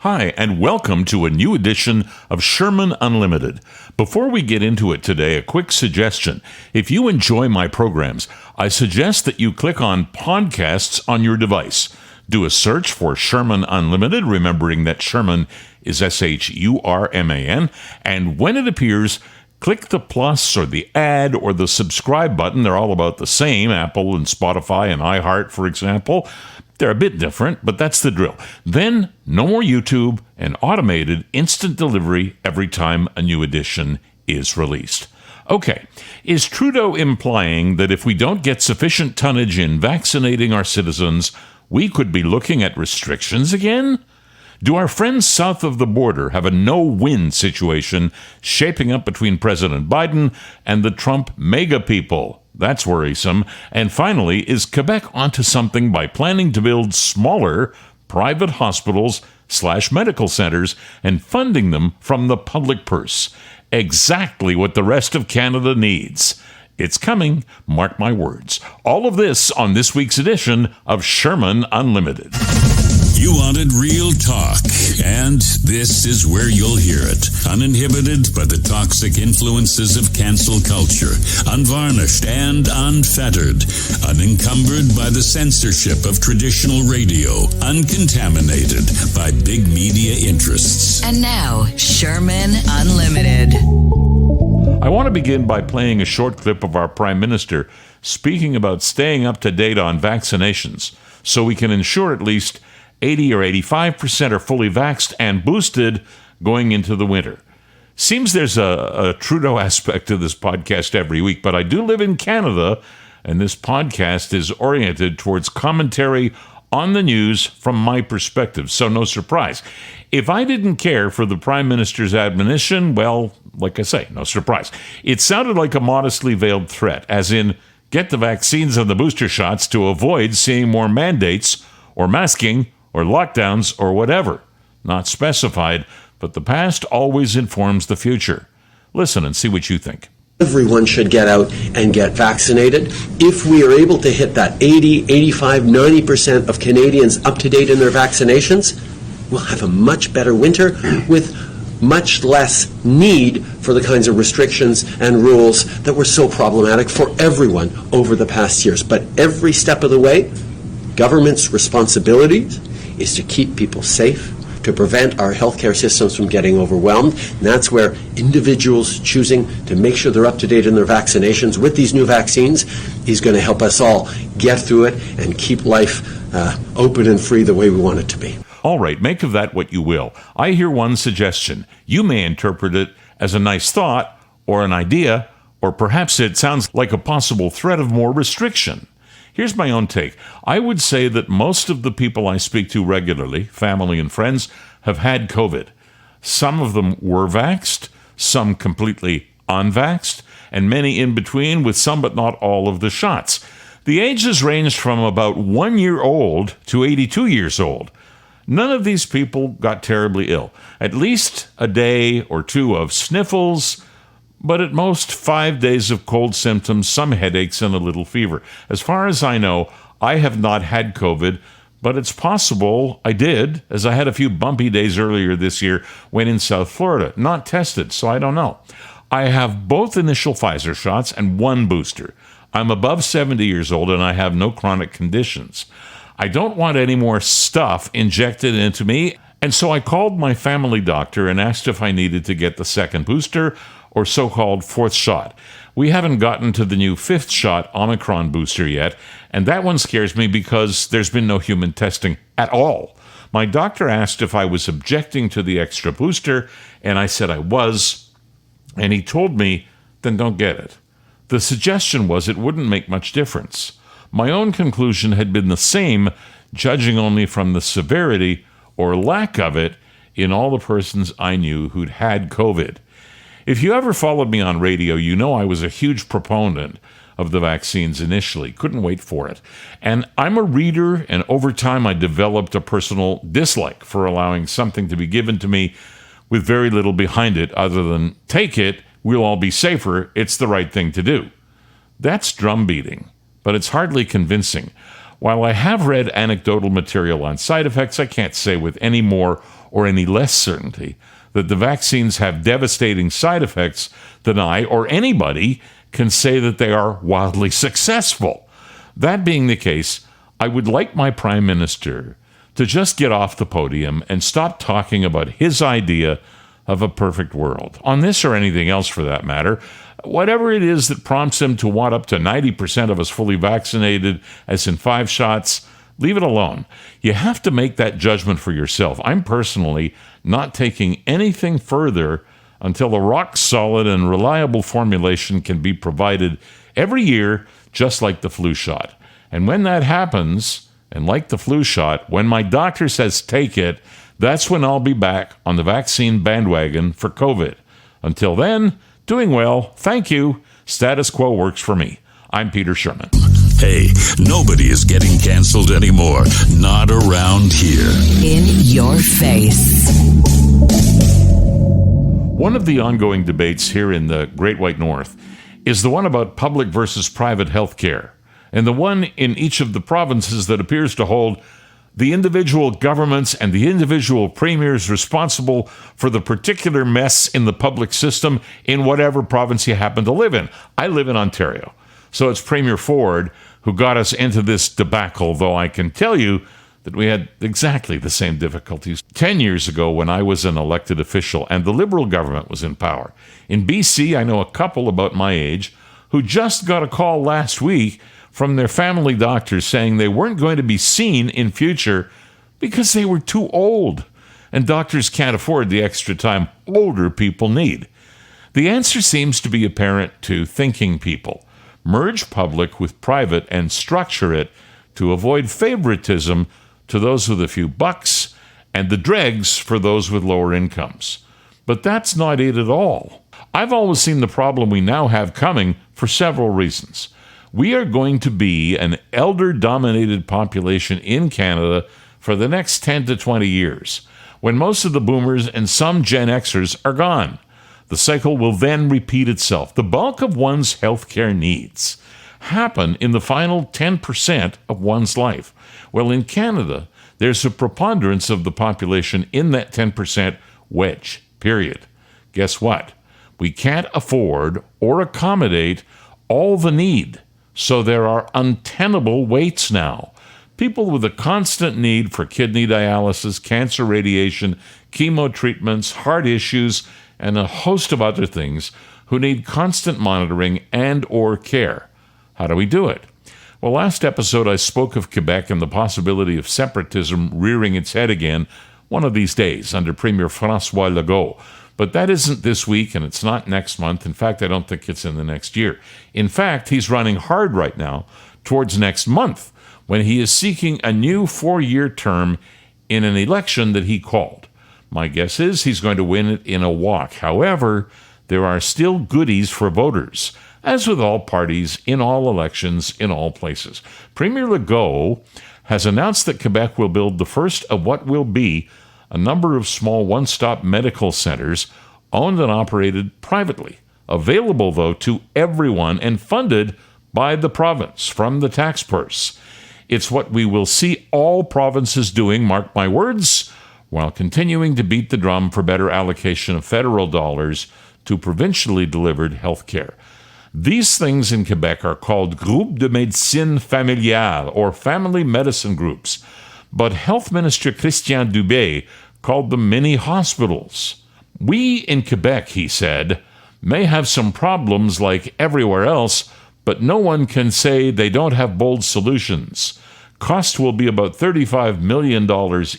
Hi, and welcome to a new edition of Sherman Unlimited. Before we get into it today, a quick suggestion. If you enjoy my programs, I suggest that you click on podcasts on your device. Do a search for Sherman Unlimited, remembering that Sherman is S-H-U-R-M-A-N, and when it appears, click the plus or the add or the subscribe button. They're all about the same, Apple and Spotify and iHeart, for example. They're a bit different, but that's the drill. Then, no more YouTube and automated instant delivery every time a new edition is released. Okay, is Trudeau implying that if we don't get sufficient tonnage in vaccinating our citizens, we could be looking at restrictions again? Do our friends south of the border have a no-win situation shaping up between President Biden and the Trump MAGA people? That's worrisome. And finally, is Quebec onto something by planning to build smaller private hospitals/medical centers and funding them from the public purse? Exactly what the rest of Canada needs. It's coming, mark my words. All of this on this week's edition of Sherman Unlimited. You wanted real talk, and this is where you'll hear it. Uninhibited by the toxic influences of cancel culture, unvarnished and unfettered, unencumbered by the censorship of traditional radio, uncontaminated by big media interests. And now, Sherman Unlimited. I want to begin by playing a short clip of our Prime Minister speaking about staying up to date on vaccinations so we can ensure at least 80 or 85% are fully vaxxed and boosted going into the winter. Seems there's a Trudeau aspect to this podcast every week, but I do live in Canada, and this podcast is oriented towards commentary on the news from my perspective, so no surprise. If I didn't care for the Prime Minister's admonition, well, like I say, no surprise. It sounded like a modestly veiled threat, as in, get the vaccines and the booster shots to avoid seeing more mandates or masking or lockdowns or whatever. Not specified, but the past always informs the future. Listen and see what you think. Everyone should get out and get vaccinated. If we are able to hit that 80, 85, 90% of Canadians up to date in their vaccinations, we'll have a much better winter with much less need for the kinds of restrictions and rules that were so problematic for everyone over the past years. But every step of the way, government's responsibility is to keep people safe, to prevent our healthcare systems from getting overwhelmed. And that's where individuals choosing to make sure they're up to date in their vaccinations with these new vaccines is going to help us all get through it and keep life open and free the way we want it to be. All right, make of that what you will. I hear one suggestion. You may interpret it as a nice thought or an idea, or perhaps it sounds like a possible threat of more restriction. Here's my own take. I would say that most of the people I speak to regularly, family and friends, have had COVID. Some of them were vaxxed, some completely unvaxxed, and many in between with some but not all of the shots. The ages ranged from about 1 year old to 82 years old. None of these people got terribly ill. At least a day or two of sniffles, but at most 5 days of cold symptoms, some headaches, and a little fever. As far as I know, I have not had COVID, but it's possible I did, as I had a few bumpy days earlier this year when in South Florida. Not tested, so I don't know. I have both initial Pfizer shots and one booster. I'm above 70 years old and I have no chronic conditions. I don't want any more stuff injected into me, and so I called my family doctor and asked if I needed to get the second booster or so-called fourth shot. We haven't gotten to the new fifth shot Omicron booster yet, and that one scares me because there's been no human testing at all. My doctor asked if I was objecting to the extra booster, and I said I was, and he told me, then don't get it. The suggestion was it wouldn't make much difference. My own conclusion had been the same, judging only from the severity or lack of it in all the persons I knew who'd had COVID. If you ever followed me on radio, you know I was a huge proponent of the vaccines initially. Couldn't wait for it. And I'm a reader, and over time I developed a personal dislike for allowing something to be given to me with very little behind it other than, take it, we'll all be safer, it's the right thing to do. That's drum beating, but it's hardly convincing. While I have read anecdotal material on side effects, I can't say with any more or any less certainty that the vaccines have devastating side effects than I or anybody can say that they are wildly successful. That being the case, I would like my Prime Minister to just get off the podium and stop talking about his idea of a perfect world, on this or anything else for that matter. Whatever it is that prompts him to want up to 90% of us fully vaccinated, as in 5 shots, leave it alone. You have to make that judgment for yourself. I'm personally not taking anything further until a rock-solid and reliable formulation can be provided every year, just like the flu shot. And when that happens, and like the flu shot, when my doctor says take it, that's when I'll be back on the vaccine bandwagon for COVID. Until then, doing well, thank you. Status quo works for me. I'm Peter Sherman. Hey, nobody is getting canceled anymore. Not around here. In your face. One of the ongoing debates here in the Great White North is the one about public versus private health care, and the one in each of the provinces that appears to hold the individual governments and the individual premiers responsible for the particular mess in the public system in whatever province you happen to live in. I live in Ontario, so it's Premier Ford who got us into this debacle, though I can tell you that we had exactly the same difficulties 10 years ago when I was an elected official and the Liberal government was in power. In BC, I know a couple about my age who just got a call last week from their family doctors saying they weren't going to be seen in future because they were too old, and doctors can't afford the extra time older people need. The answer seems to be apparent to thinking people. Merge public with private and structure it to avoid favoritism to those with a few bucks and the dregs for those with lower incomes. But that's not it at all. I've always seen the problem we now have coming for several reasons. We are going to be an elder-dominated population in Canada for the next 10 to 20 years, when most of the boomers and some Gen Xers are gone. The cycle will then repeat itself. The bulk of one's healthcare needs happen in the final 10% of one's life. Well, in Canada, there's a preponderance of the population in that 10% wedge, period. Guess what? We can't afford or accommodate all the need. So there are untenable waits now. People with a constant need for kidney dialysis, cancer radiation, chemo treatments, heart issues, and a host of other things who need constant monitoring and or care. How do we do it? Well, last episode I spoke of Quebec and the possibility of separatism rearing its head again one of these days under Premier François Legault. But that isn't this week, and it's not next month. In fact, I don't think it's in the next year. In fact, he's running hard right now towards next month, when he is seeking a new 4-year term in an election that he called. My guess is he's going to win it in a walk. However, there are still goodies for voters, as with all parties, in all elections, in all places. Premier Legault has announced that Quebec will build the first of what will be a number of small one-stop medical centers owned and operated privately, available, though, to everyone and funded by the province from the tax purse. It's what we will see all provinces doing, mark my words, while continuing to beat the drum for better allocation of federal dollars to provincially delivered health care. These things in Quebec are called Groupes de Médecine Familiale, or family medicine groups. But Health Minister Christian Dubé called them mini hospitals. We in Quebec, he said, may have some problems like everywhere else, but no one can say they don't have bold solutions. Cost will be about $35 million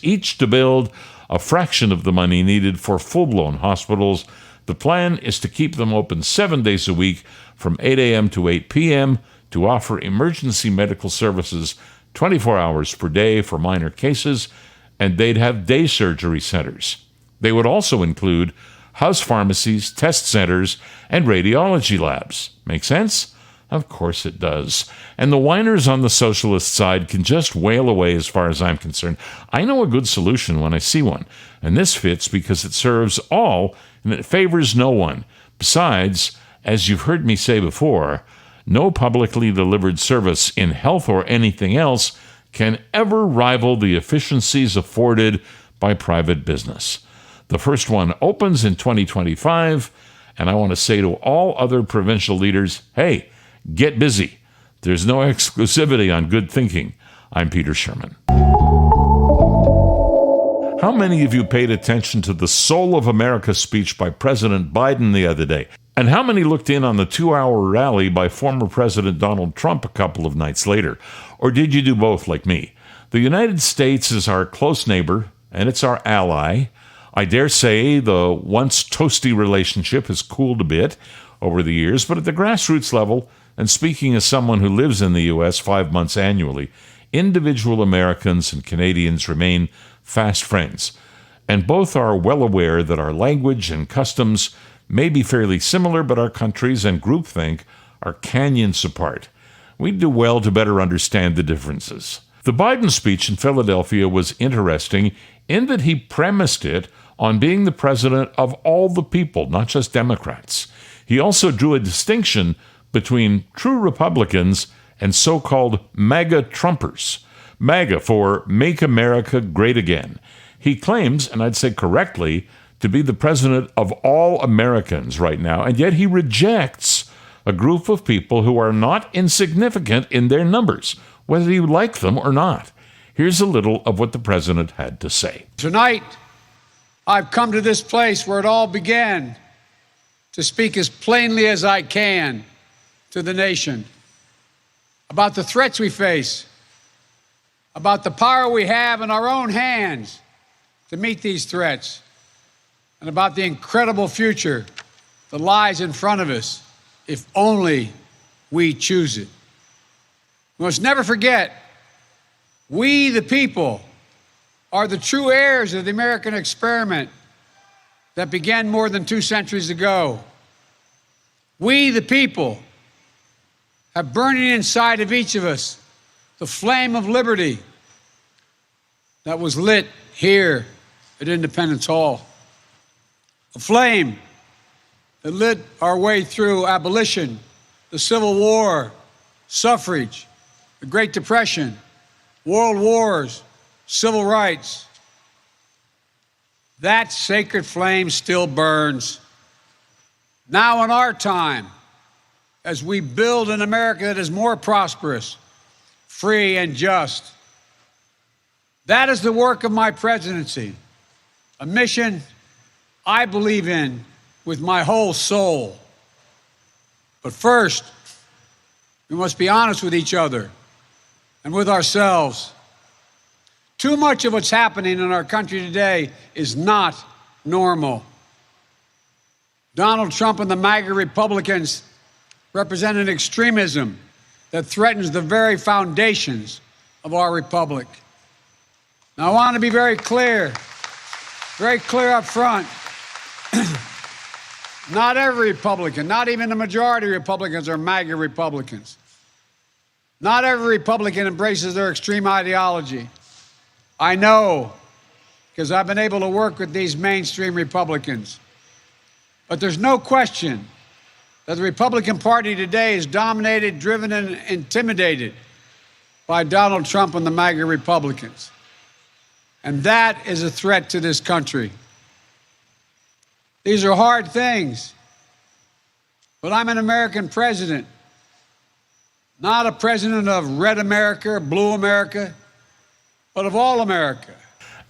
each to build, a fraction of the money needed for full-blown hospitals. The plan is to keep them open 7 days a week from 8 a.m. to 8 p.m. to offer emergency medical services 24 hours per day for minor cases, and they'd have day surgery centers. They would also include house pharmacies, test centers, and radiology labs. Make sense? Of course it does. And the whiners on the socialist side can just wail away as far as I'm concerned. I know a good solution when I see one, and this fits because it serves all and it favors no one. Besides, as you've heard me say before, no publicly delivered service in health or anything else can ever rival the efficiencies afforded by private business. The first one opens in 2025, and I want to say to all other provincial leaders, hey, get busy. There's no exclusivity on good thinking. I'm Peter Sherman. How many of you paid attention to the Soul of America speech by President Biden the other day? And how many looked in on the 2-hour rally by former President Donald Trump a couple of nights later? Or did you do both like me? The United States is our close neighbor, and it's our ally. I dare say the once toasty relationship has cooled a bit over the years, but at the grassroots level, and speaking as someone who lives in the U.S. 5 months annually, individual Americans and Canadians remain fast friends. And both are well aware that our language and customs may be fairly similar, but our countries and groupthink are canyons apart. We'd do well to better understand the differences. The Biden speech in Philadelphia was interesting in that he premised it on being the president of all the people, not just Democrats. He also drew a distinction between true Republicans and so-called MAGA Trumpers. MAGA for Make America Great Again. He claims, and I'd say correctly, to be the president of all Americans right now, and yet he rejects a group of people who are not insignificant in their numbers, whether you like them or not. Here's a little of what the president had to say. Tonight, I've come to this place where it all began to speak as plainly as I can to the nation about the threats we face, about the power we have in our own hands to meet these threats, and about the incredible future that lies in front of us if only we choose it. We must never forget, we the people are the true heirs of the American experiment that began more than 2 centuries ago. We the people have burning inside of each of us the flame of liberty that was lit here at Independence Hall. A flame that lit our way through abolition, the Civil War, suffrage, the Great Depression, world wars, civil rights. That sacred flame still burns. Now in our time, as we build an America that is more prosperous, free, and just. That is the work of my presidency, a mission I believe in with my whole soul. But first, we must be honest with each other and with ourselves. Too much of what's happening in our country today is not normal. Donald Trump and the MAGA Republicans represent an extremism that threatens the very foundations of our republic. Now, I want to be very clear up front. Not every Republican, not even the majority of Republicans are MAGA Republicans. Not every Republican embraces their extreme ideology. I know, because I've been able to work with these mainstream Republicans. But there's no question that the Republican Party today is dominated, driven, and intimidated by Donald Trump and the MAGA Republicans. And that is a threat to this country. These are hard things, but I'm an American president, not a president of red America or blue America, but of all America.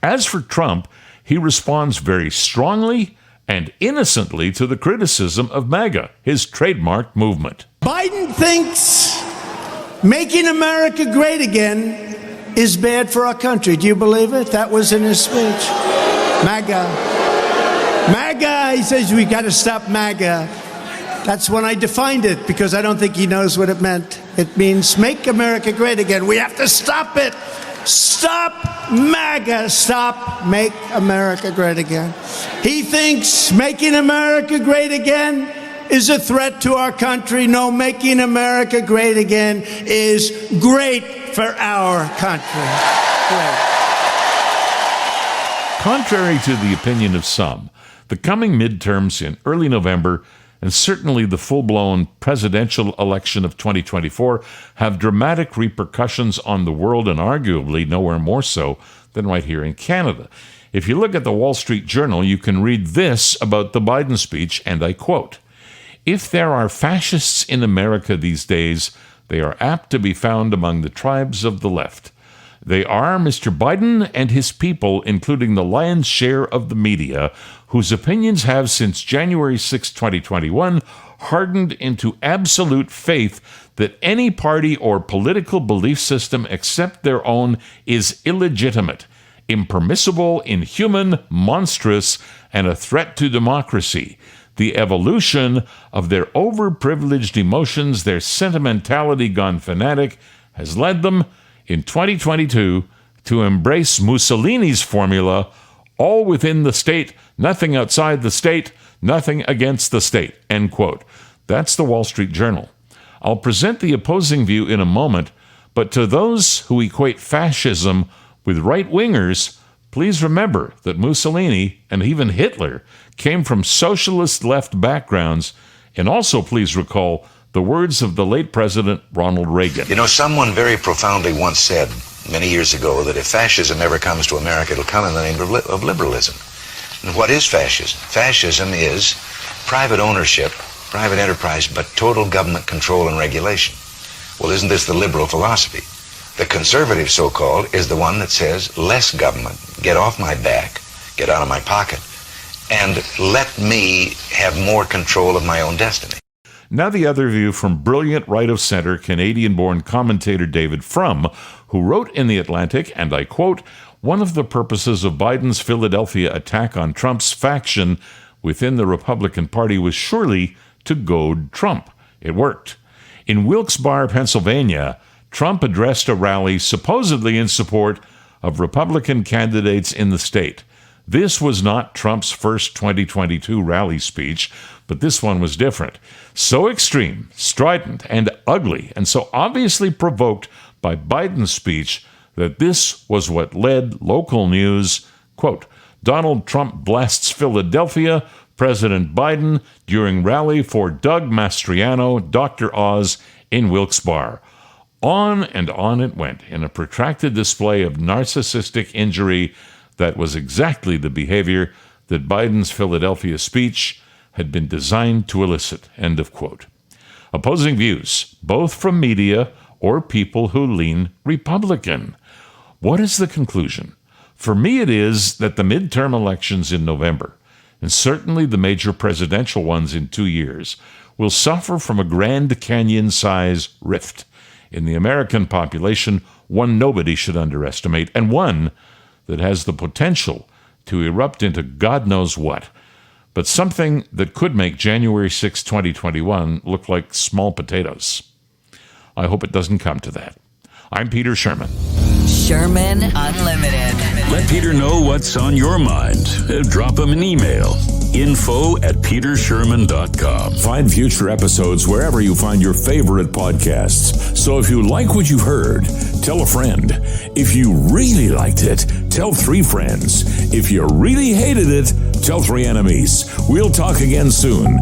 As for Trump, he responds very strongly and innocently to the criticism of MAGA, his trademark movement. Biden thinks making America great again is bad for our country. Do you believe it? That was in his speech. MAGA, he says we got to stop MAGA. That's when I defined it, because I don't think he knows what it meant. It means make America great again. We have to stop it. Stop MAGA. Stop Make America Great Again. He thinks making America great again is a threat to our country. No, making America great again is great for our country. Great. Contrary to the opinion of some, the coming midterms in early November and certainly the full-blown presidential election of 2024 have dramatic repercussions on the world, and arguably nowhere more so than right here in Canada. If you look at the Wall Street Journal, you can read this about the Biden speech, and I quote, "If there are fascists in America these days, they are apt to be found among the tribes of the left. They are Mr. Biden and his people, including the lion's share of the media, whose opinions have since January 6, 2021, hardened into absolute faith that any party or political belief system except their own is illegitimate, impermissible, inhuman, monstrous, and a threat to democracy. The evolution of their overprivileged emotions, their sentimentality gone fanatic, has led them in 2022 to embrace Mussolini's formula, all within the state, nothing outside the state, nothing against the state," end quote. That's the Wall Street Journal. I'll present the opposing view in a moment, but to those who equate fascism with right-wingers, please remember that Mussolini and even Hitler came from socialist left backgrounds, and also please recall the words of the late President Ronald Reagan. You know, someone very profoundly once said many years ago that if fascism ever comes to America, it'll come in the name of liberalism. And what is fascism? Fascism is private ownership, private enterprise, but total government control and regulation. Well, isn't this the liberal philosophy? The conservative, so-called, is the one that says less government, get off my back, get out of my pocket, and let me have more control of my own destiny. Now the other view from brilliant right-of-center Canadian-born commentator David Frum, who wrote in The Atlantic, and I quote, "One of the purposes of Biden's Philadelphia attack on Trump's faction within the Republican Party was surely to goad Trump. It worked. In Wilkes-Barre, Pennsylvania, Trump addressed a rally supposedly in support of Republican candidates in the state. This was not Trump's first 2022 rally speech, but this one was different. So extreme, strident, and ugly, and so obviously provoked by Biden's speech that this was what led local news, quote, Donald Trump blasts Philadelphia, President Biden during rally for Doug Mastriano, Dr. Oz in Wilkes-Barre. On and on it went in a protracted display of narcissistic injury that was exactly the behavior that Biden's Philadelphia speech had been designed to elicit," end of quote. Opposing views, both from media or people who lean Republican. What is the conclusion? For me, it is that the midterm elections in November, and certainly the major presidential ones in 2 years, will suffer from a Grand Canyon-size rift in the American population, one nobody should underestimate, and one that has the potential to erupt into God knows what, but something that could make January 6, 2021 look like small potatoes. I hope it doesn't come to that. I'm Peter Sherman. Sherman Unlimited. Let Peter know what's on your mind. Drop him an email. info@petersherman.com. Find future episodes wherever you find your favorite podcasts. So if you like what you heard, tell a friend. If you really liked it, tell 3 friends. If you really hated it, tell 3 enemies. We'll talk again soon.